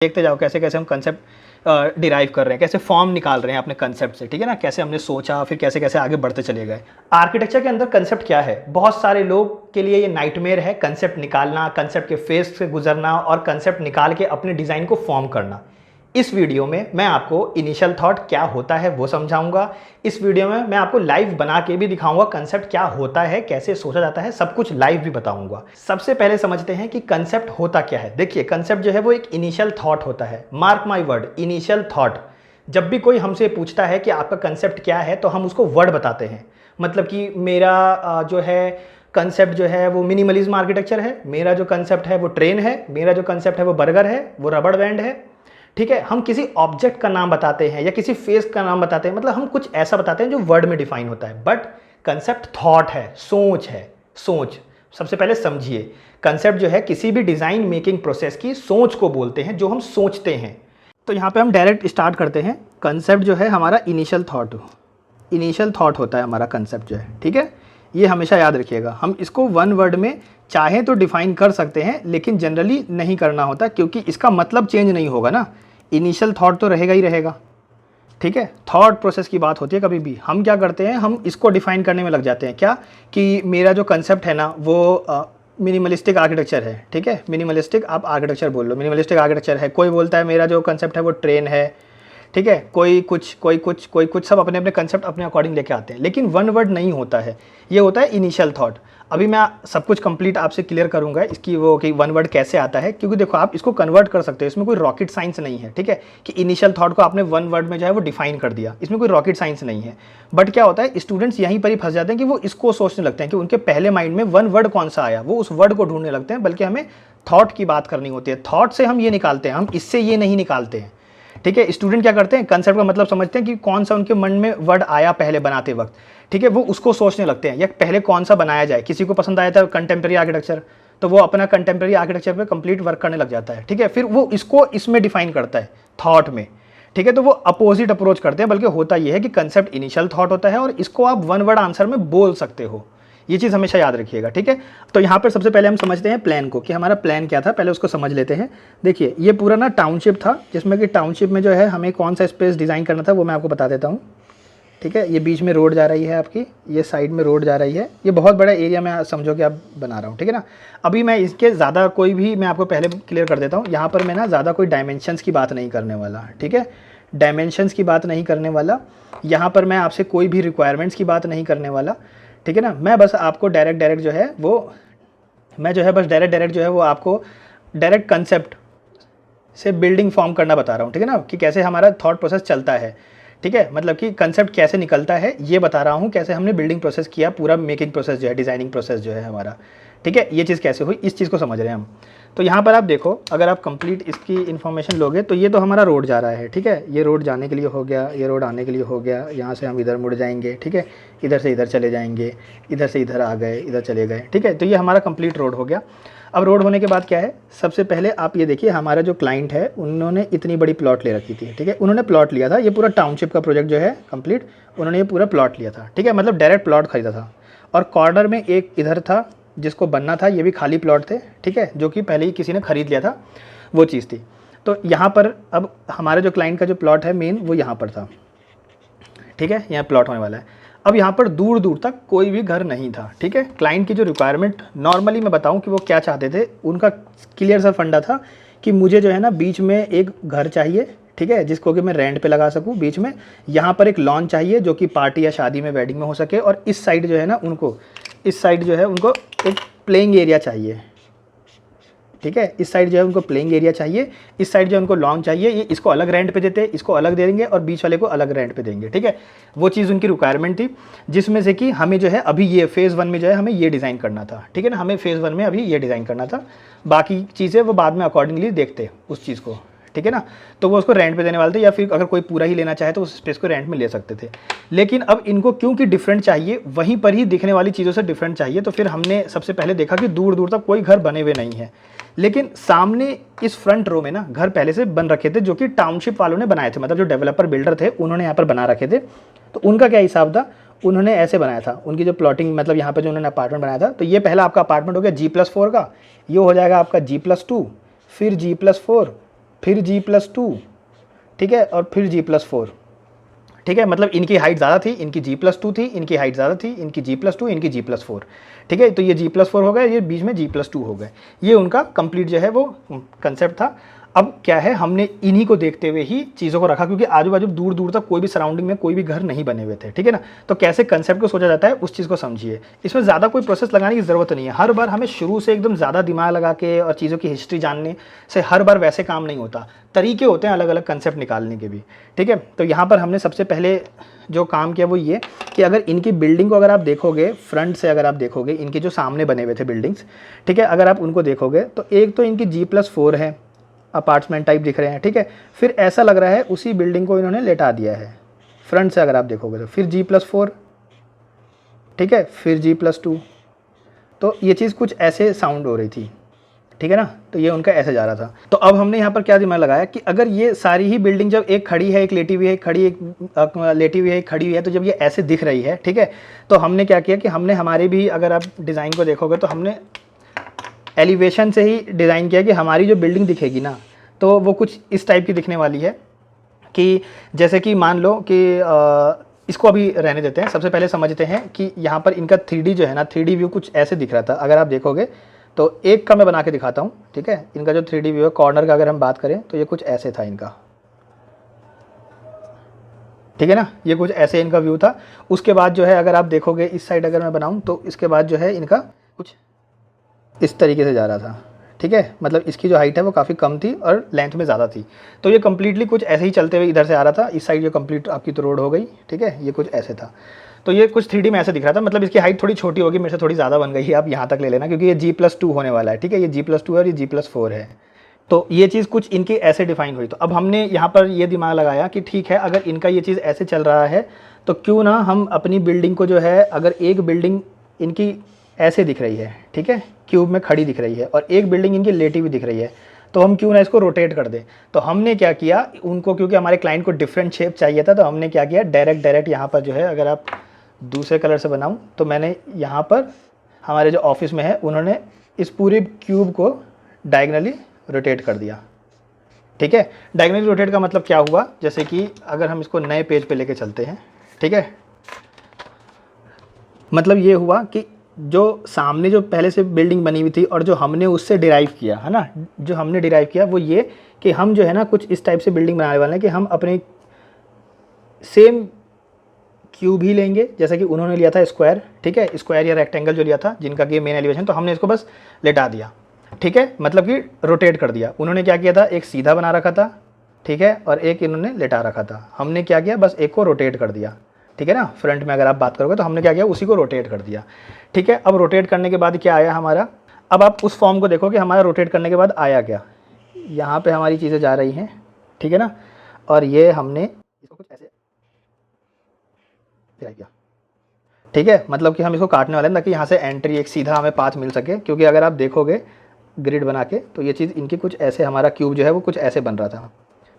देखते जाओ कैसे कैसे हम कंसेप्ट डिराइव कर रहे हैं, कैसे फॉर्म निकाल रहे हैं अपने कंसेप्ट से, ठीक है ना, कैसे हमने सोचा, फिर कैसे कैसे आगे बढ़ते चले गए। आर्किटेक्चर के अंदर कंसेप्ट क्या है, बहुत सारे लोग के लिए ये नाइटमेयर है, कंसेप्ट निकालना, कंसेप्ट के फेज से गुजरना और कंसेप्ट निकाल के अपने डिज़ाइन को फॉर्म करना। इस वीडियो में मैं आपको इनिशियल थॉट क्या होता है वो समझाऊंगा। इस वीडियो में मैं आपको लाइव बना के भी दिखाऊंगा कंसेप्ट क्या होता है, कैसे सोचा जाता है, सब कुछ लाइव भी बताऊंगा। सबसे पहले समझते हैं कि कंसेप्ट होता क्या है। देखिए, कंसेप्ट जो है वो एक इनिशियल थॉट होता है। Mark my word, initial thought. जब भी कोई हमसे पूछता है कि आपका कंसेप्ट क्या है, तो हम उसको वर्ड बताते हैं। मतलब कि मेरा जो है कंसेप्ट जो है वो मिनिमलिज्म आर्किटेक्चर है, मेरा जो कंसेप्ट है वो ट्रेन है, मेरा जो कंसेप्ट है वो बर्गर है, वो रबड़ बैंड है, ठीक है। हम किसी ऑब्जेक्ट का नाम बताते हैं या किसी फेस का नाम बताते हैं, मतलब हम कुछ ऐसा बताते हैं जो वर्ड में डिफाइन होता है। बट कंसेप्ट थॉट है, सोच है, सोच। सबसे पहले समझिए, कंसेप्ट जो है किसी भी डिजाइन मेकिंग प्रोसेस की सोच को बोलते हैं, जो हम सोचते हैं। तो यहाँ पे हम डायरेक्ट स्टार्ट करते हैं। कंसेप्ट जो है हमारा इनिशियल थॉट होता है हमारा कंसेप्ट जो है, ठीक है। ये हमेशा याद रखिएगा। हम इसको वन वर्ड में चाहें तो डिफाइन कर सकते हैं, लेकिन जनरली नहीं करना होता, क्योंकि इसका मतलब चेंज नहीं होगा ना। इनिशियल थॉट तो रहेगा ही रहेगा, ठीक है। थॉट प्रोसेस की बात होती है कभी भी। हम क्या करते हैं, हम इसको डिफाइन करने में लग जाते हैं क्या, कि मेरा जो कंसेप्ट है ना वो मिनिमलिस्टिक आर्किटेक्चर है, ठीक है। मिनिमलिस्टिक, आप आर्किटेक्चर बोल लो, मिनिमलिस्टिक आर्किटेक्चर है। कोई बोलता है मेरा जो कंसेप्ट है वो ट्रेन है, ठीक है। कोई कुछ सब अपने अपने कंसेप्ट अपने अकॉर्डिंग लेके आते हैं, लेकिन वन वर्ड नहीं होता है, ये होता है इनिशियल थॉट। अभी मैं सब कुछ कंप्लीट आपसे क्लियर करूंगा इसकी वो कि वन वर्ड कैसे आता है, क्योंकि देखो आप इसको कन्वर्ट कर सकते हो, इसमें कोई रॉकेट साइंस नहीं है, ठीक है। कि इनिशियल थॉट को आपने वन वर्ड में जो है वो डिफाइन कर दिया, इसमें कोई रॉकेट साइंस नहीं है। बट क्या होता है, स्टूडेंट्स यहीं पर ही फंस जाते हैं कि वो इसको सोचने लगते हैं कि उनके पहले माइंड में वन वर्ड कौन सा आया, वो उस वर्ड को ढूंढने लगते हैं। बल्कि हमें थॉट की बात करनी होती है, थॉट से हम ये निकालते हैं, हम इससे ये नहीं निकालते हैं, ठीक है। स्टूडेंट क्या करते हैं, कंसेप्ट का मतलब समझते हैं कि कौन सा उनके मन में वर्ड आया पहले बनाते वक्त, ठीक है, वो उसको सोचने लगते हैं, या पहले कौन सा बनाया जाए। किसी को पसंद आया था कंटेम्प्रेरी आर्किटेक्चर, तो वो अपना कंटेम्प्रेरी आर्किटेक्चर पे कंप्लीट वर्क करने लग जाता है, ठीक है। फिर वो इसको इसमें डिफाइन करता है थॉट में, ठीक है। तो वो अपोजिट अप्रोच करते हैं। बल्कि होता यह है कि कंसेप्ट इनिशियल थॉट होता है और इसको आप वन वर्ड आंसर में बोल सकते हो। ये चीज़ हमेशा याद रखिएगा, ठीक है। तो यहाँ पर सबसे पहले हम समझते हैं प्लान को, कि हमारा प्लान क्या था, पहले उसको समझ लेते हैं। देखिए, ये पूरा ना टाउनशिप था, जिसमें कि टाउनशिप में जो है हमें कौन सा स्पेस डिज़ाइन करना था वो मैं आपको बता देता हूँ, ठीक है। ये बीच में रोड जा रही है आपकी, ये साइड में रोड जा रही है, ये बहुत बड़ा एरिया में समझो कि आप बना रहा हूँ, ठीक है ना। अभी मैं इसके ज़्यादा कोई भी मैं आपको पहले क्लियर कर देता हूँ। यहाँ पर मैं ना ज़्यादा कोई डायमेंशंस की बात नहीं करने वाला, ठीक है। डायमेंशंस की बात नहीं करने वाला। यहाँ पर मैं आपसे कोई भी रिक्वायरमेंट्स की बात नहीं करने वाला, ठीक है ना। मैं बस आपको डायरेक्ट जो है वो मैं जो है बस डायरेक्ट जो है वो आपको डायरेक्ट कंसेप्ट से बिल्डिंग फॉर्म करना बता रहा हूँ, ठीक है ना, कि कैसे हमारा थॉट प्रोसेस चलता है, ठीक है। मतलब कि कंसेप्ट कैसे निकलता है ये बता रहा हूँ, कैसे हमने बिल्डिंग प्रोसेस किया, पूरा मेकिंग प्रोसेस जो है, डिज़ाइनिंग प्रोसेस जो है हमारा, ठीक है। ये चीज़ कैसे हुई, इस चीज़ को समझ रहे हैं हम। तो यहाँ पर आप देखो, अगर आप कंप्लीट इसकी इन्फॉर्मेशन लोगे तो ये तो हमारा रोड जा रहा है, ठीक है। ये रोड जाने के लिए हो गया, ये रोड आने के लिए हो गया। यहाँ से हम इधर मुड़ जाएंगे, ठीक है, इधर से इधर चले जाएंगे, इधर से इधर आ गए, इधर चले गए, ठीक है। तो ये हमारा कंप्लीट रोड हो गया। अब रोड होने के बाद क्या है, सबसे पहले आप ये देखिए, हमारा जो क्लाइंट है उन्होंने इतनी बड़ी प्लॉट ले रखी थी, ठीक है। उन्होंने प्लॉट लिया था, ये पूरा टाउनशिप का प्रोजेक्ट जो है कंप्लीट, उन्होंने ये पूरा प्लॉट लिया था, ठीक है। मतलब डायरेक्ट प्लॉट खरीदा था। और कॉर्नर में एक इधर था जिसको बनना था, ये भी खाली प्लॉट थे, ठीक है, जो कि पहले ही किसी ने खरीद लिया था, वो चीज़ थी। तो यहाँ पर अब हमारे जो क्लाइंट का जो प्लॉट है मेन, वो यहाँ पर था, ठीक है, यहाँ प्लॉट होने वाला है। अब यहाँ पर दूर दूर तक कोई भी घर नहीं था, ठीक है। क्लाइंट की जो रिक्वायरमेंट नॉर्मली मैं बताऊँ कि वो क्या चाहते थे, उनका क्लियर सा फंडा था कि मुझे जो है ना बीच में एक घर चाहिए, ठीक है, जिसको कि मैं रेंट पे लगा सकूँ बीच में। यहाँ पर एक लॉन चाहिए जो कि पार्टी या शादी में, वेडिंग में हो सके। और इस साइड जो है ना उनको, इस साइड जो है उनको एक प्लेइंग एरिया चाहिए, ठीक है। इस साइड जो है उनको प्लेइंग एरिया चाहिए, इस साइड जो है उनको लॉन चाहिए। ये इसको अलग रेंट पे देते, इसको अलग दे देंगे और बीच वाले को अलग रेंट पे देंगे, ठीक है। वो चीज़ उनकी रिक्वायरमेंट थी, जिसमें से कि हमें जो है अभी ये फेज़ 1 में जो है हमें ये डिज़ाइन करना था, ठीक है ना। हमें फेज़ 1 में अभी ये डिज़ाइन करना था, बाकी चीज़ें वो बाद में अकॉर्डिंगली देखते उस चीज़ को, ठीक है ना। तो वो उसको रेंट पे देने वाले थे, या फिर अगर कोई पूरा ही लेना चाहे तो उस स्पेस को रेंट में ले सकते थे। लेकिन अब इनको क्योंकि डिफरेंट चाहिए, वहीं पर ही दिखने वाली चीज़ों से डिफरेंट चाहिए, तो फिर हमने सबसे पहले देखा कि दूर दूर तक कोई घर बने हुए नहीं है, लेकिन सामने इस फ्रंट रो में ना घर पहले से बन रखे थे, जो कि टाउनशिप वालों ने बनाए थे। मतलब जो डेवलपर बिल्डर थे उन्होंने यहाँ पर बना रखे थे। तो उनका क्या हिसाब था, उन्होंने ऐसे बनाया था, उनकी जो प्लॉटिंग, मतलब यहाँ पर जो उन्होंने अपार्टमेंट बनाया था, तो ये पहला आपका अपार्टमेंट हो गया G+4 का, ये हो जाएगा आपका G+2, फिर G+4, फिर G+2, ठीक है, और फिर G+4, ठीक है। मतलब इनकी हाइट ज़्यादा थी, इनकी G+2 थी, इनकी हाइट ज़्यादा थी, इनकी G+2, इनकी G+4, ठीक है। तो ये G+4 हो गया, ये बीच में G+2 हो गए। ये उनका कंप्लीट जो है वो कंसेप्ट था। अब क्या है, हमने इन्हीं को देखते हुए ही चीज़ों को रखा, क्योंकि आजू बाजू दूर दूर तक कोई भी सराउंडिंग में कोई भी घर नहीं बने हुए थे, ठीक है ना। तो कैसे कंसेप्ट को सोचा जाता है उस चीज़ को समझिए। इसमें ज़्यादा कोई प्रोसेस लगाने की ज़रूरत नहीं है। हर बार हमें शुरू से एकदम ज़्यादा दिमाग लगा के और चीज़ों की हिस्ट्री जानने से हर बार वैसे काम नहीं होता। तरीके होते हैं अलग अलग कंसेप्ट निकालने के भी, ठीक है। तो यहाँ पर हमने सबसे पहले जो काम किया वो ये कि अगर इनकी बिल्डिंग को अगर आप देखोगे फ्रंट से, अगर आप देखोगे इनके जो सामने बने हुए थे बिल्डिंग्स, ठीक है, अगर आप उनको देखोगे तो एक तो इनकी G+4 है, अपार्टमेंट टाइप दिख रहे हैं, ठीक है। फिर ऐसा लग रहा है उसी बिल्डिंग को इन्होंने लेटा दिया है फ्रंट से, अगर आप देखोगे तो फिर G+4, ठीक है, फिर G+2। तो ये चीज़ कुछ ऐसे साउंड हो रही थी, ठीक है ना। तो ये उनका ऐसे जा रहा था। तो अब हमने यहाँ पर क्या दिमाग लगाया कि अगर ये सारी ही बिल्डिंग जब एक खड़ी है, एक लेटी हुई है, एक खड़ी, एक लेटी हुई है, एक खड़ी हुई है, तो जब ये ऐसे दिख रही है, ठीक है, तो हमने क्या किया कि हमने हमारे भी, अगर आप डिज़ाइन को देखोगे तो हमने एलिवेशन से ही डिज़ाइन किया कि हमारी जो बिल्डिंग दिखेगी ना, तो वो कुछ इस टाइप की दिखने वाली है कि जैसे कि मान लो कि इसको अभी रहने देते हैं। सबसे पहले समझते हैं कि यहाँ पर इनका 3D जो है ना, 3D व्यू कुछ ऐसे दिख रहा था। अगर आप देखोगे तो एक का मैं बना के दिखाता हूँ, ठीक है। इनका जो 3D व्यू है कॉर्नर का, अगर हम बात करें तो ये कुछ ऐसे था इनका, ठीक है ना। ये कुछ ऐसे इनका व्यू था। उसके बाद जो है अगर आप देखोगे इस साइड अगर मैं बनाऊँ तो इसके बाद जो है इनका कुछ इस तरीके से जा रहा था, ठीक है। मतलब इसकी जो हाइट है वो काफ़ी कम थी और लेंथ में ज़्यादा थी। तो ये कम्प्लीटली कुछ ऐसे ही चलते हुए इधर से आ रहा था। इस साइड जो कंप्लीट आपकी तो रोड हो गई, ठीक है। ये कुछ ऐसे था। तो ये कुछ 3D में ऐसे दिख रहा था। मतलब इसकी हाइट थोड़ी छोटी होगी, मेरे से थोड़ी ज़्यादा बन गई है, आप यहाँ तक ले लेना, क्योंकि ये G+2 होने वाला है, ठीक है। ये G+2 है और ये G+4 है। तो ये चीज़ कुछ इनकी ऐसे डिफाइन हुई। तो अब हमने यहाँ पर ये दिमाग लगाया कि ठीक है, अगर इनका ये चीज़ ऐसे चल रहा है तो क्यों ना हम अपनी बिल्डिंग को जो है, अगर एक बिल्डिंग इनकी ऐसे दिख रही है, ठीक है, क्यूब में खड़ी दिख रही है, और एक बिल्डिंग इनकी लेटी हुई दिख रही है, तो हम क्यों ना इसको रोटेट कर दें। तो हमने क्या किया, उनको क्योंकि हमारे क्लाइंट को डिफरेंट शेप चाहिए था, तो हमने क्या किया, डायरेक्ट यहाँ पर जो है, अगर आप दूसरे कलर से बनाऊं तो मैंने यहाँ पर हमारे जो ऑफिस में है उन्होंने इस पूरे क्यूब को डायगनली रोटेट कर दिया, ठीक है। डायगनली रोटेट का मतलब क्या हुआ, जैसे कि अगर हम इसको नए पेज पे लेके चलते हैं, ठीक है, मतलब ये हुआ कि जो सामने जो पहले से बिल्डिंग बनी हुई थी और जो हमने उससे डिराइव किया है ना, जो हमने डिराइव किया वो ये कि हम जो है ना कुछ इस टाइप से बिल्डिंग बनाने वाले हैं कि हम अपने सेम क्यूब ही लेंगे, जैसे कि उन्होंने लिया था स्क्वायर, ठीक है, स्क्वायर या रेक्टेंगल जो लिया था जिनका कि मेन एलिवेशन, तो हमने इसको बस लेटा दिया, ठीक है, मतलब कि रोटेट कर दिया। उन्होंने क्या किया था, एक सीधा बना रखा था, ठीक है, और एक इन्होंने लेटा रखा था। हमने क्या किया, बस एक को रोटेट कर दिया, ठीक है ना। फ्रंट में अगर आप बात करोगे तो हमने क्या किया, उसी को रोटेट कर दिया, ठीक है। अब रोटेट करने के बाद क्या आया हमारा, अब आप उस फॉर्म को देखो कि हमारा रोटेट करने के बाद आया क्या। यहाँ पे हमारी चीज़ें जा रही हैं, ठीक है ना, और ये हमने इसको कुछ ऐसे किया, ठीक है। मतलब कि हम इसको काटने वाले हैं ताकि यहाँ से एंट्री एक सीधा हमें पाथ मिल सके, क्योंकि अगर आप देखोगे ग्रिड बना के तो ये चीज़ इनकी कुछ ऐसे, हमारा क्यूब जो है वो कुछ ऐसे बन रहा था,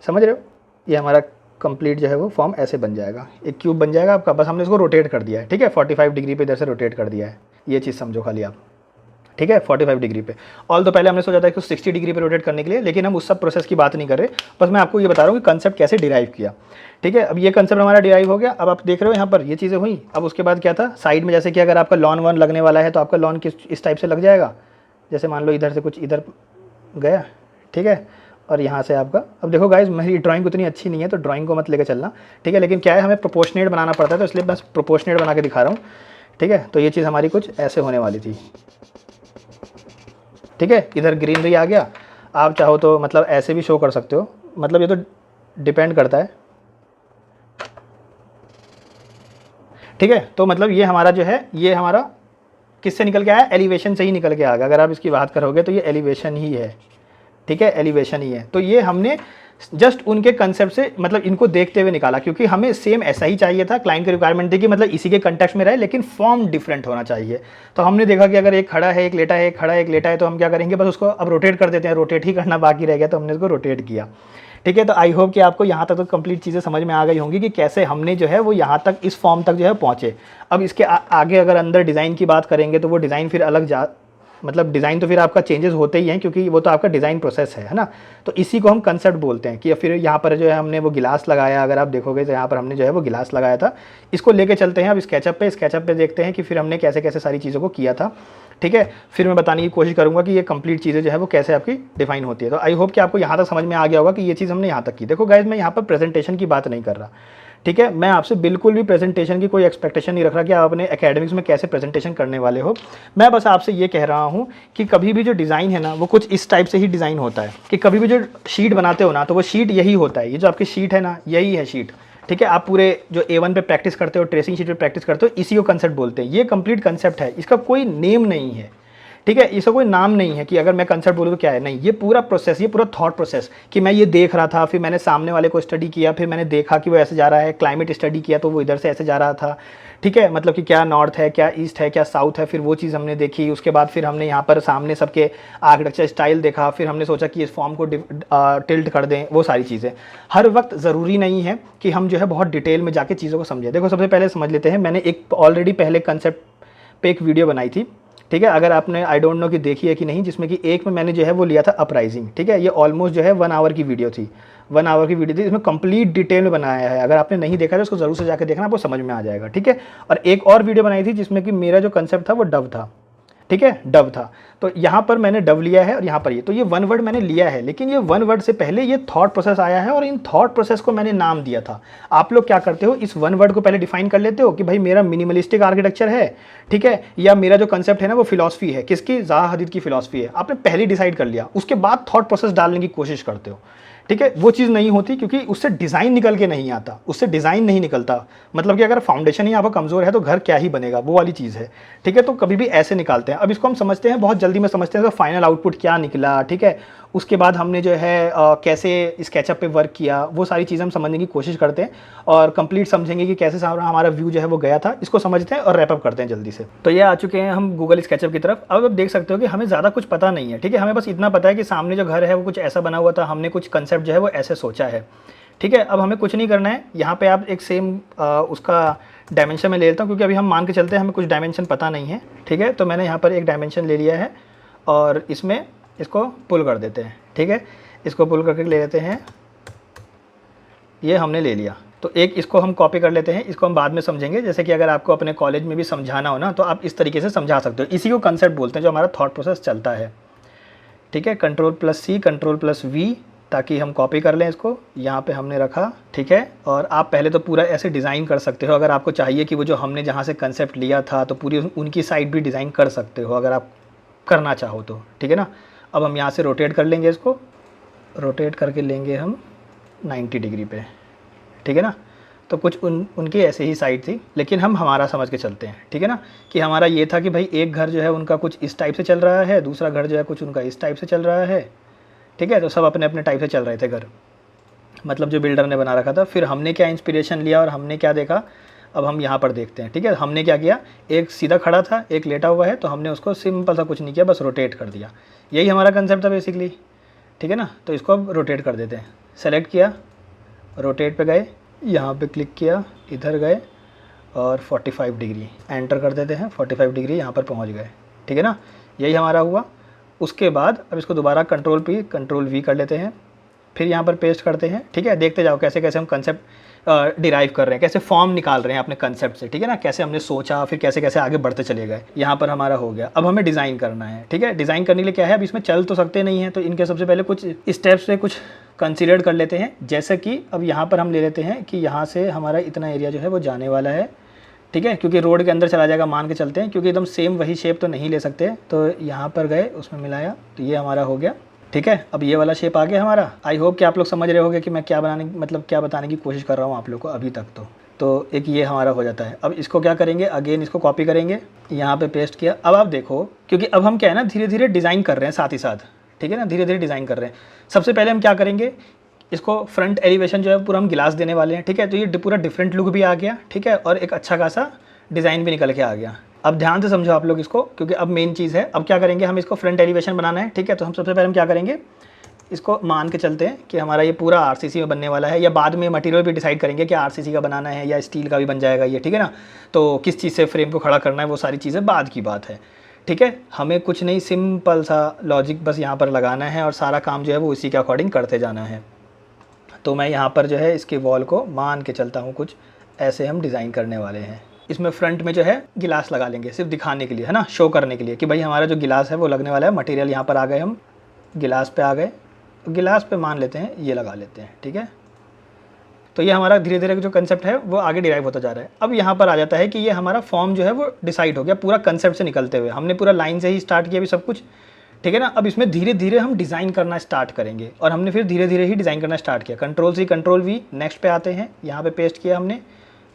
समझ रहे हो। ये हमारा कंप्लीट जो है वो फॉर्म ऐसे बन जाएगा, एक क्यूब बन जाएगा आपका, बस हमने इसको रोटेट कर दिया है, ठीक है। 45 डिग्री पे इधर से रोटेट कर दिया है, ये चीज़ समझो खाली आप, ठीक है, 45 डिग्री पे। ऑल तो पहले हमने सोचा था कि 60 डिग्री पे रोटेट करने के लिए, लेकिन हम उस सब प्रोसेस की बात नहीं कर रहे, बस मैं आपको ये बता रहा हूँ कि कंसेप्ट कैसे डिराइव किया, ठीक है। अब ये कंसेप्ट हमारा डिराइव हो गया। अब आप देख रहे हो यहाँ पर ये चीज़ें हुई। अब उसके बाद क्या था, साइड में जैसे कि अगर आपका लॉन वन लगने वाला है तो आपका लॉन किस इस टाइप से लग जाएगा, जैसे मान लो इधर से कुछ इधर गया, ठीक है, और यहाँ से आपका, अब देखो गाइज मेरी ड्राइंग उतनी अच्छी नहीं है तो ड्राइंग को मत लेकर चलना, ठीक है, लेकिन क्या है, हमें प्रोपोर्शनेट बनाना पड़ता है, तो इसलिए बस प्रोपोर्शनेट बना के दिखा रहा हूँ, ठीक है। तो ये चीज़ हमारी कुछ ऐसे होने वाली थी, ठीक है। इधर ग्रीनरी आ गया, आप चाहो तो मतलब ऐसे भी शो कर सकते हो, मतलब ये तो डिपेंड करता है, ठीक है। तो मतलब ये हमारा जो है, ये हमारा किससे निकल के आया, एलिवेशन से ही निकल के आ गया। अगर आप इसकी बात करोगे तो ये एलिवेशन ही है, ठीक है, एलिवेशन ही है। तो ये हमने जस्ट उनके कंसेप्ट से, मतलब इनको देखते हुए निकाला, क्योंकि हमें सेम ऐसा ही चाहिए था, क्लाइंट की रिक्वायरमेंट थी कि मतलब इसी के कंटेक्स्ट में रहे लेकिन फॉर्म डिफरेंट होना चाहिए। तो हमने देखा कि अगर एक खड़ा है, एक लेटा है, एक खड़ा है, एक लेटा है, तो हम क्या करेंगे, बस उसको अब रोटेट कर देते हैं, रोटेट ही करना बाकी रह गया, तो हमने इसको रोटेट किया, ठीक है। तो आई होप कि आपको यहाँ तक तो कंप्लीट चीज़ें समझ में आ गई होंगी कि कैसे हमने जो है वो यहाँ तक इस फॉर्म तक जो है पहुँचे। अब इसके आगे अगर अंदर डिज़ाइन की बात करेंगे तो वो डिज़ाइन फिर अलग मतलब डिज़ाइन तो फिर आपका चेंजेस होते ही हैं, क्योंकि वो तो आपका डिज़ाइन प्रोसेस है ना। तो इसी को हम कंसेप्ट बोलते हैं कि फिर यहाँ पर जो है हमने वो गिलास लगाया, अगर आप देखोगे तो यहाँ पर हमने जो है वो गिलास लगाया था। इसको लेके चलते हैं अब स्केचअप पे देखते हैं कि फिर हमने कैसे कैसे सारी चीज़ों को किया था, ठीक है। फिर मैं बताने की कोशिश करूँगा कि ये कंप्लीट चीज़ें जो है वो कैसे आपकी डिफाइन होती है। तो आई होप कि आपको यहाँ तक समझ में आ गया होगा कि ये चीज़ हमने यहाँ तक की। देखो गाइज, मैं यहाँ पर प्रेजेंटेशन की बात नहीं कर रहा, ठीक है। मैं आपसे बिल्कुल भी प्रेजेंटेशन की कोई एक्सपेक्टेशन नहीं रख रहा कि आप अपने एकेडमिक्स में कैसे प्रेजेंटेशन करने वाले हो। मैं बस आपसे ये कह रहा हूँ कि कभी भी जो डिज़ाइन है ना वो कुछ इस टाइप से ही डिज़ाइन होता है कि कभी भी जो शीट बनाते हो ना तो वो शीट यही होता है। ये जो आपकी शीट है ना, यही है शीट, ठीक है। आप पूरे जो A1 पे प्रैक्टिस करते हो, ट्रेसिंग शीट पे प्रैक्टिस करते हो, इसी को कंसेप्ट बोलते हैं। ये कंप्लीट कंसेप्ट है, इसका कोई नेम नहीं है, ठीक है। इसका कोई नाम नहीं है कि अगर मैं कंसेप्ट बोलूँ तो क्या है, नहीं। ये पूरा प्रोसेस, ये पूरा थॉट प्रोसेस कि मैं ये देख रहा था, फिर मैंने सामने वाले को स्टडी किया, फिर मैंने देखा कि वो ऐसे जा रहा है, क्लाइमेट स्टडी किया तो वो इधर से ऐसे जा रहा था, ठीक है। मतलब कि क्या नॉर्थ है, क्या ईस्ट है, क्या साउथ है, फिर वो चीज़ हमने देखी। उसके बाद फिर हमने यहाँ पर सामने सबके आर्किटेक्चर स्टाइल देखा, फिर हमने सोचा कि इस फॉर्म को टिल्ट कर दें, वो सारी चीज़ें। हर वक्त ज़रूरी नहीं है कि हम जो है बहुत डिटेल में जाके चीज़ों को समझें। देखो, सबसे पहले समझ लेते हैं, मैंने एक ऑलरेडी पहले कंसेप्ट पे एक वीडियो बनाई थी, ठीक है। अगर आपने आई डोंट नो कि देखी है कि नहीं, जिसमें कि एक में मैंने जो है वो लिया था अपराइजिंग, ठीक है। ये ऑलमोस्ट जो है 1 आवर की वीडियो थी, 1 आवर की वीडियो थी। इसमें कंप्लीट डिटेल में बनाया है। अगर आपने नहीं देखा तो उसको ज़रूर से जाकर देखना, आपको समझ में आ जाएगा, ठीक है। और एक और वीडियो बनाई थी जिसमें कि मेरा जो कंसेप्ट था वो डव था, ठीक है, डव था। तो यहाँ पर मैंने डव लिया है और यहाँ पर ये, तो ये 1 वर्ड मैंने लिया है, लेकिन ये 1 वर्ड से पहले ये थॉट प्रोसेस आया है और इन थॉट प्रोसेस को मैंने नाम दिया था। आप लोग क्या करते हो, इस 1 वर्ड को पहले डिफाइन कर लेते हो कि भाई मेरा मिनिमलिस्टिक आर्किटेक्चर है, ठीक है, या मेरा जो कंसेप्ट है ना वो फिलॉसफी है, किसकी, ज़ाहा हदीद की फिलॉसफी है। आपने पहले डिसाइड कर लिया, उसके बाद थॉट प्रोसेस डालने की कोशिश करते हो, ठीक है। वो चीज़ नहीं होती, क्योंकि उससे डिज़ाइन निकल के नहीं आता, उससे डिज़ाइन नहीं निकलता। मतलब कि अगर फाउंडेशन ही आपका कमज़ोर है तो घर क्या ही बनेगा, वो वाली चीज़ है, ठीक है। तो कभी भी ऐसे निकालते हैं। अब इसको हम समझते हैं, बहुत जल्दी में समझते हैं तो फाइनल आउटपुट क्या निकला, ठीक है। उसके बाद हमने जो है कैसे स्केचअप पे वर्क किया, वो सारी चीज़ें हम समझने की कोशिश करते हैं और कंप्लीट समझेंगे कि कैसे सारा हमारा व्यू जो है वो गया था। इसको समझते हैं और रैपअप करते हैं जल्दी से। तो ये आ चुके हैं हम गूगल स्केचअप की तरफ। अब आप देख सकते हो कि हमें ज़्यादा कुछ पता नहीं है, ठीक है। हमें बस इतना पता है कि सामने जो घर है वो कुछ ऐसा बना हुआ था, हमने कुछ कंसेप्ट जो है वो ऐसे सोचा है, ठीक है। अब हमें कुछ नहीं करना है। यहाँ पे आप एक सेम उसका डायमेंशन में ले लेता हूँ, क्योंकि अभी हम मान के चलते हैं हमें कुछ डायमेंशन पता नहीं है, ठीक है। तो मैंने यहाँ पर एक डायमेंशन ले लिया है और इसमें इसको पुल कर देते हैं, ठीक है। इसको पुल करके ले लेते हैं, ये हमने ले लिया। तो एक इसको हम कॉपी कर लेते हैं, इसको हम बाद में समझेंगे। जैसे कि अगर आपको अपने कॉलेज में भी समझाना हो ना तो आप इस तरीके से समझा सकते हो। इसी को कंसेप्ट बोलते हैं, जो हमारा थॉट प्रोसेस चलता है, ठीक है। Ctrl+C Ctrl+V, ताकि हम कॉपी कर लें इसको। यहाँ पे हमने रखा, ठीक है। और आप पहले तो पूरा ऐसे डिज़ाइन कर सकते हो। अगर आपको चाहिए कि वो जो हमने जहाँ से कंसेप्ट लिया था तो पूरी उनकी साइड भी डिज़ाइन कर सकते हो, अगर आप करना चाहो तो, ठीक है ना। अब हम यहाँ से रोटेट कर लेंगे, इसको रोटेट करके लेंगे हम 90 डिग्री पे, ठीक है ना। तो कुछ उनकी ऐसे ही साइड थी, लेकिन हम हमारा समझ के चलते हैं, ठीक है ना। कि हमारा ये था कि भाई एक घर जो है उनका कुछ इस टाइप से चल रहा है, दूसरा घर जो है कुछ उनका इस टाइप से चल रहा है, ठीक है। तो सब अपने अपने टाइप से चल रहे थे घर, मतलब जो बिल्डर ने बना रखा था। फिर हमने क्या इंस्पिरेशन लिया और हमने क्या देखा, अब हम यहाँ पर देखते हैं, ठीक है। हमने क्या किया, एक सीधा खड़ा था, एक लेटा हुआ है, तो हमने उसको सिंपल सा कुछ नहीं किया, बस रोटेट कर दिया। यही हमारा कंसेप्ट था बेसिकली, ठीक है ना। तो इसको अब रोटेट कर देते हैं। सेलेक्ट किया, रोटेट पे गए, यहाँ पे क्लिक किया, इधर गए और 45 डिग्री एंटर कर देते हैं। 45 डिग्री यहाँ पर पहुँच गए, ठीक है ना। यही हमारा हुआ। उसके बाद अब इसको दोबारा Ctrl+P Ctrl+V कर लेते हैं, फिर यहाँ पर पेस्ट करते हैं, ठीक है। देखते जाओ कैसे कैसे हम कंसेप्ट डिराइव कर रहे हैं, कैसे फॉर्म निकाल रहे हैं अपने कंसेप्ट से, ठीक है ना। कैसे हमने सोचा, फिर कैसे कैसे आगे बढ़ते चले गए। यहाँ पर हमारा हो गया। अब हमें डिज़ाइन करना है, ठीक है। डिज़ाइन करने के लिए क्या है, अब इसमें चल तो सकते नहीं हैं, तो इनके सबसे पहले कुछ स्टेप्स से कुछ कंसीडर कर लेते हैं। जैसे कि अब यहाँ पर हम ले लेते हैं कि यहाँ से हमारा इतना एरिया जो है वो जाने वाला है, ठीक है, क्योंकि रोड के अंदर चला जाएगा मान के चलते हैं, क्योंकि एकदम सेम वही शेप तो नहीं ले सकते। तो यहाँ पर गए, उसमें मिलाया, तो ये हमारा हो गया, ठीक है। अब ये वाला शेप आ गया हमारा। आई होप कि आप लोग समझ रहे होंगे कि मैं क्या क्या बताने की कोशिश कर रहा हूँ आप लोग को अभी तक। तो एक ये हमारा हो जाता है। अब इसको क्या करेंगे, अगेन इसको कॉपी करेंगे, यहाँ पे पेस्ट किया। अब आप देखो, क्योंकि अब हम क्या है ना, धीरे धीरे डिज़ाइन कर रहे हैं साथ ही साथ, ठीक है ना, धीरे धीरे डिज़ाइन कर रहे हैं। सबसे पहले हम क्या करेंगे, इसको फ्रंट एलिवेशन जो है पूरा हम गिलास देने वाले हैं, ठीक है। तो ये पूरा डिफरेंट लुक भी आ गया, ठीक है, और एक अच्छा खासा डिज़ाइन भी निकल के आ गया। अब ध्यान से समझो आप लोग इसको, क्योंकि अब मेन चीज़ है। अब क्या करेंगे, हम इसको फ्रंट एलिवेशन बनाना है, ठीक है। तो हम सबसे पहले हम क्या करेंगे, इसको मान के चलते हैं कि हमारा ये पूरा आरसीसी में बनने वाला है, या बाद में मटेरियल भी डिसाइड करेंगे कि आरसीसी का बनाना है या स्टील का भी बन जाएगा ये, ठीक है ना। तो किस चीज़ से फ्रेम को खड़ा करना है, वो सारी चीज़ें बाद की बात है, ठीक है, हमें कुछ नहीं, सिंपल सा लॉजिक बस यहाँ पर लगाना है और सारा काम जो है वो उसी के अकॉर्डिंग करते जाना है। तो मैं यहाँ पर जो है इसके वॉल को मान के चलता हूँ, कुछ ऐसे हम डिज़ाइन करने वाले हैं। इसमें फ्रंट में जो है गिलास लगा लेंगे, सिर्फ दिखाने के लिए, है ना, शो करने के लिए कि भाई हमारा जो गिलास है वो लगने वाला है। मटेरियल यहाँ पर आ गए, हम गिलास पे आ गए, गिलास पे मान लेते हैं ये लगा लेते हैं, ठीक है। तो ये हमारा धीरे धीरे जो कंसेप्ट है वो आगे डिराइव होता जा रहा है। अब यहाँ पर आ जाता है कि ये हमारा फॉर्म जो है वो डिसाइड हो गया पूरा कंसेप्ट से निकलते हुए। हमने पूरा लाइन से ही स्टार्ट किया अभी सब कुछ, ठीक है ना। अब इसमें धीरे धीरे हम डिज़ाइन करना स्टार्ट करेंगे और हमने फिर धीरे धीरे ही डिज़ाइन करना स्टार्ट किया। Ctrl+C Ctrl+V, नेक्स्ट पे आते हैं, यहाँ पे पेस्ट किया हमने।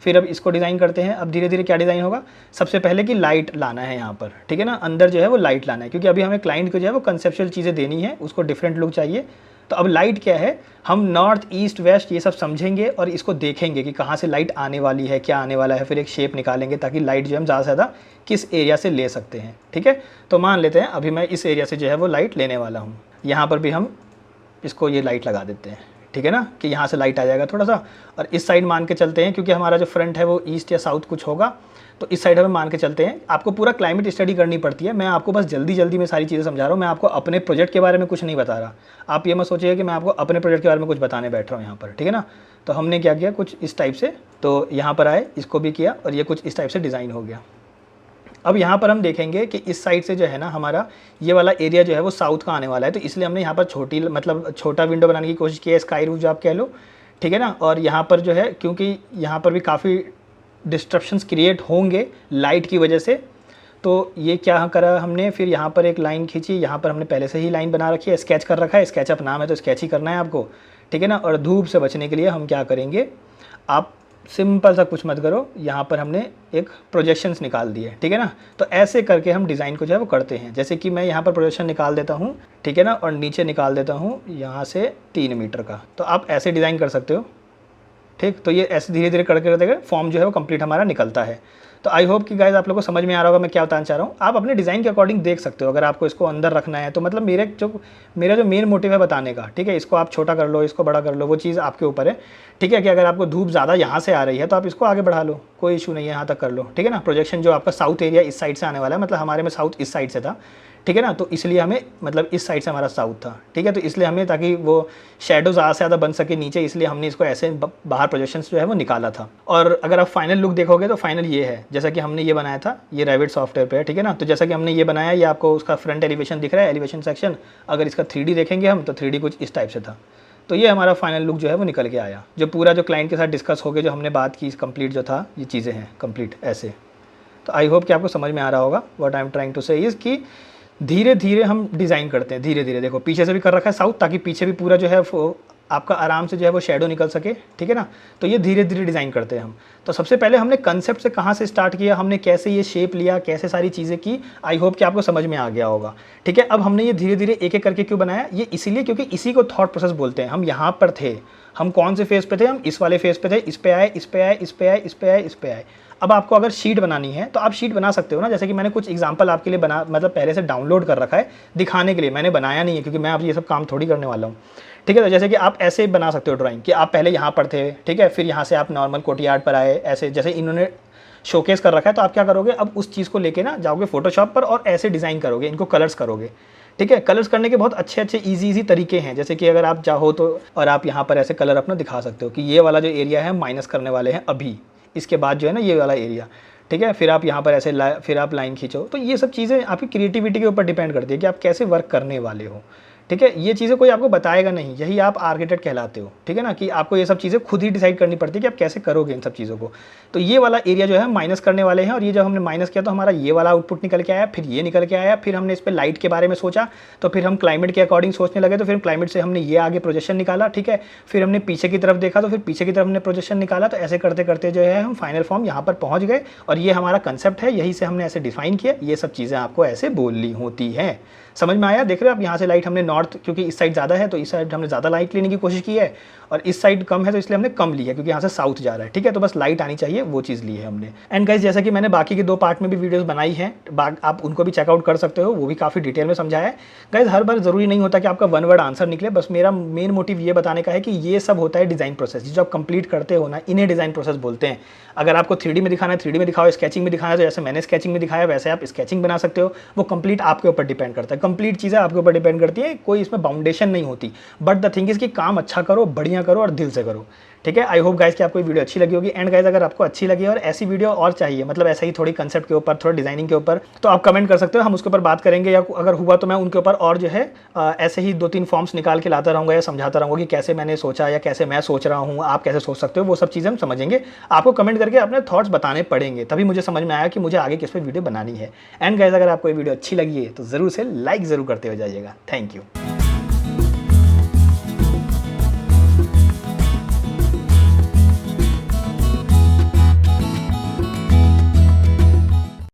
फिर अब इसको डिज़ाइन करते हैं। अब धीरे धीरे क्या डिज़ाइन होगा, सबसे पहले कि लाइट लाना है यहाँ पर, ठीक है ना, अंदर जो है वो लाइट लाना है, क्योंकि अभी हमें क्लाइंट को जो है वो कंसेप्चुअल चीज़ें देनी है, उसको डिफरेंट लुक चाहिए। तो अब लाइट क्या है, हम नॉर्थ ईस्ट वेस्ट ये सब समझेंगे और इसको देखेंगे कि कहाँ से लाइट आने वाली है, क्या आने वाला है, फिर एक शेप निकालेंगे ताकि लाइट जो हम ज़्यादा से ज़्यादा किस एरिया से ले सकते हैं, ठीक है। तो मान लेते हैं अभी मैं इस एरिया से जो है वो लाइट लेने वाला हूँ। यहाँ पर भी हम इसको ये लाइट लगा देते हैं, ठीक है ना, कि यहाँ से लाइट आ जाएगा थोड़ा सा। और इस साइड मान के चलते हैं, क्योंकि हमारा जो फ्रंट है वो ईस्ट या साउथ कुछ होगा, तो इस साइड हमें मान के चलते हैं। आपको पूरा क्लाइमेट स्टडी करनी पड़ती है, मैं आपको बस जल्दी जल्दी में सारी चीज़ें समझा रहा हूँ। मैं आपको अपने प्रोजेक्ट के बारे में कुछ नहीं बता रहा। आप ये मत सोचिए कि मैं आपको अपने प्रोजेक्ट के बारे में कुछ बताने बैठ रहा हूँ यहाँ पर, ठीक है ना। तो हमने क्या किया, कुछ इस टाइप से, तो यहाँ पर आए, इसको भी किया और ये कुछ इस टाइप से डिज़ाइन हो गया। अब यहाँ पर हम देखेंगे कि इस साइड से जो है ना हमारा ये वाला एरिया जो है वो साउथ का आने वाला है, तो इसलिए हमने यहाँ पर छोटा विंडो बनाने की कोशिश की है, स्काई रूफ जो आप कह लो, ठीक है ना। और यहाँ पर जो है, क्योंकि यहाँ पर भी काफ़ी डिस्ट्रप्शंस क्रिएट होंगे लाइट की वजह से, तो ये क्या करा हमने, फिर यहाँ पर एक लाइन खींची। यहाँ पर हमने पहले से ही लाइन बना रखी है, स्केच कर रखा है, स्केचअप नाम है तो स्केच ही करना है आपको, ठीक है ना। और धूप से बचने के लिए हम क्या करेंगे, आप सिंपल सा कुछ मत करो, यहाँ पर हमने एक प्रोजेक्शंस निकाल दिए, ठीक है ना। तो ऐसे करके हम डिज़ाइन को जो है वो करते हैं। जैसे कि मैं यहाँ पर प्रोजेक्शन निकाल देता हूँ, ठीक है ना, और नीचे निकाल देता हूँ यहाँ से 3 मीटर का, तो आप ऐसे डिज़ाइन कर सकते हो, ठीक। तो ये ऐसे धीरे धीरे करके करते फॉर्म जो है वो कंप्लीट हमारा निकलता है। तो आई होप कि गाइस आप लोगों को समझ में आ रहा होगा मैं क्या बताना चाह रहा हूँ। आप अपने डिज़ाइन के अकॉर्डिंग देख सकते हो, अगर आपको इसको अंदर रखना है तो मतलब मेरा जो मेन मोटिव है बताने का, ठीक है। इसको आप छोटा कर लो, इसको बड़ा कर लो, वो चीज़ आपके ऊपर है, ठीक है। कि अगर आपको धूप ज़्यादा यहाँ से आ रही है तो आप इसको आगे बढ़ा लो, कोई इशू नहीं है, यहाँ तक कर लो, ठीक है ना। प्रोजेक्शन जो आपका साउथ एरिया इस साइड से आने वाला है, मतलब हमारे में साउथ इस साइड से था, ठीक है ना, तो इसलिए हमें मतलब इस साइड से हमारा साउथ था, ठीक है। तो इसलिए हमें, ताकि वो शेडो ज़्यादा से ज़्यादा बन सके नीचे, इसलिए हमने इसको ऐसे बाहर प्रोजेक्शंस जो है वो निकाला था। और अगर आप फाइनल लुक देखोगे तो फाइनल ये है, जैसा कि हमने ये बनाया था, ये रेविट सॉफ्टवेयर पे है, ठीक है ना। तो जैसा कि हमने ये बनाया, ये आपको उसका फ्रंट एलिवेशन दिख रहा है, एलिवेशन सेक्शन। अगर इसका 3D देखेंगे हम तो 3D कुछ इस टाइप से था। तो ये हमारा फाइनल लुक जो है वो निकल के आया, जो पूरा जो क्लाइंट के साथ डिस्कस हो गया, जो हमने बात की कंप्लीट जो था, ये चीज़ें हैं कंप्लीट ऐसे। तो आई होप कि आपको समझ में आ रहा होगा। What I am trying to say is कि धीरे धीरे हम डिज़ाइन करते हैं, धीरे धीरे। देखो पीछे से भी कर रखा है साउथ, ताकि पीछे भी पूरा जो है आपका आराम से जो है वो शेडो निकल सके, ठीक है ना। तो ये धीरे धीरे डिज़ाइन करते हैं हम। तो सबसे पहले हमने कंसेप्ट से कहाँ से स्टार्ट किया, हमने कैसे ये शेप लिया, कैसे सारी चीज़ें की, आई होप कि आपको समझ में आ गया होगा, ठीक है। अब हमने ये धीरे धीरे एक एक करके क्यों बनाया, ये इसीलिए क्योंकि इसी को थॉट प्रोसेस बोलते हैं। हम यहाँ पर थे, हम कौन से फेज़ पे थे, हम इस वाले फेज़ पे थे, इस पे आए, इस पे आए, इस पे आए, इस पे आए, इस पे आए। अब आपको अगर शीट बनानी है तो आप शीट बना सकते हो ना, जैसे कि मैंने कुछ एग्जांपल आपके लिए मतलब पहले से डाउनलोड कर रखा है दिखाने के लिए, मैंने बनाया नहीं है क्योंकि मैं अब ये सब काम थोड़ी करने वाला हूँ, ठीक है। तो जैसे कि आप ऐसे बना सकते हो ड्राइंग, कि आप पहले यहाँ पर थे, ठीक है, फिर यहाँ से आप नॉर्मल कोर्टयार्ड पर आए, ऐसे जैसे इन्होंने शोकेस कर रखा है। तो आप क्या करोगे, अब उस चीज़ को लेके ना जाओगे फोटोशॉप पर और ऐसे डिज़ाइन करोगे, इनको कलर्स करोगे, ठीक है। कलर्स करने के बहुत अच्छे अच्छे ईजी तरीके हैं, जैसे कि अगर आप चाहो तो, और आप यहाँ पर ऐसे कलर अपना दिखा सकते हो कि ये वाला जो एरिया है माइनस करने वाले हैं अभी, इसके बाद जो है ना ये वाला एरिया, ठीक है। फिर आप यहाँ पर ऐसे फिर आप लाइन खींचो। तो ये सब चीज़ें आपकी क्रिएटिविटी के ऊपर डिपेंड करती है कि आप कैसे वर्क करने वाले हो, ठीक है। ये चीज़ें कोई आपको बताएगा नहीं, यही आप आर्किटेक्ट कहलाते हो, ठीक है ना, कि आपको ये सब चीज़ें खुद ही डिसाइड करनी पड़ती है कि आप कैसे करोगे इन सब चीज़ों को। तो ये वाला एरिया जो है माइनस करने वाले हैं, और ये जब हमने माइनस किया तो हमारा ये वाला आउटपुट निकल के आया, फिर ये निकल के आया, फिर हमने इस पर लाइट के बारे में सोचा, तो फिर हम क्लाइमेट के अकॉर्डिंग सोचने लगे, तो फिर क्लाइमेट से हमने ये आगे प्रोजेक्शन निकाला, ठीक है। फिर हमने पीछे की तरफ देखा, तो फिर पीछे की तरफ हमने प्रोजेक्शन निकाला। तो ऐसे करते करते जो है हम फाइनल फॉर्म यहाँ पर पहुँच गए, और ये हमारा कंसेप्ट है, यही से हमने ऐसे डिफाइन किया। ये सब चीज़ें आपको ऐसे बोलनी होती हैं, समझ में आया। देख रहे हो आप, यहाँ से लाइट हमने नॉर्थ क्योंकि इस साइड ज़्यादा है तो इस साइड हमने ज़्यादा लाइट लेने की कोशिश की है, और इस साइड कम है तो इसलिए हमने कम ली है क्योंकि यहाँ से साउथ जा रहा है, ठीक है। तो बस लाइट आनी चाहिए वो चीज़ ली है हमने। एंड गाइस जैसा कि मैंने बाकी के 2 पार्ट में भी वीडियोस बनाई हैं, आप उनको भी चेकआउट कर सकते हो, वो भी काफ़ी डिटेल में समझाया है। गाइस हर बार ज़रूरी नहीं होता कि आपका 1 वर्ड आंसर निकले, बस मेरा मेन मोटिव ये बताने का है कि ये सब होता है डिज़ाइन प्रोसेस, जो आप कंप्लीट करते हो ना, इन्हें डिज़ाइन प्रोसेस बोलते हैं। अगर आपको 3D में दिखाना है 3D में दिखाओ, स्केचिंग में दिखाना है तो जैसे मैंने स्केचिंग में दिखाया वैसे आप स्केचिंग बना सकते हो। वो कंप्लीट आपके ऊपर डिपेंड करता है, कंप्लीट चीज़ें आपके ऊपर डिपेंड करती है, कोई इसमें बाउंडेशन नहीं होती। बट द थिंग इज़ कि काम अच्छा करो, बढ़िया करो और दिल से करो, ठीक है। आई होप गाइस कि आपको ये वीडियो अच्छी लगी होगी। एंड गाइस अगर आपको अच्छी लगी और ऐसी वीडियो और चाहिए, मतलब ऐसा ही थोड़ी कंसेप्ट के ऊपर, थोड़ा डिजाइनिंग के ऊपर, तो आप कमेंट कर सकते हो, हम उसके ऊपर बात करेंगे। या अगर हुआ तो मैं उनके ऊपर और जो है ऐसे ही 2-3 फॉर्म्स निकाल के लाता रहूँगा या समझाता रहूँगा कि कैसे मैंने सोचा या कैसे मैं सोच रहा हूँ, आप कैसे सोच सकते हो, वो सब चीज़ें हम समझेंगे। आपको कमेंट करके अपने थॉट्स बताने पड़ेंगे, तभी मुझे समझ में आया कि मुझे आगे किस पे वीडियो बनानी है। एंड गाइस अगर आपको ये वीडियो अच्छी लगी है तो ज़रूर से लाइक ज़रूर करते हो जाइएगा। Thank you.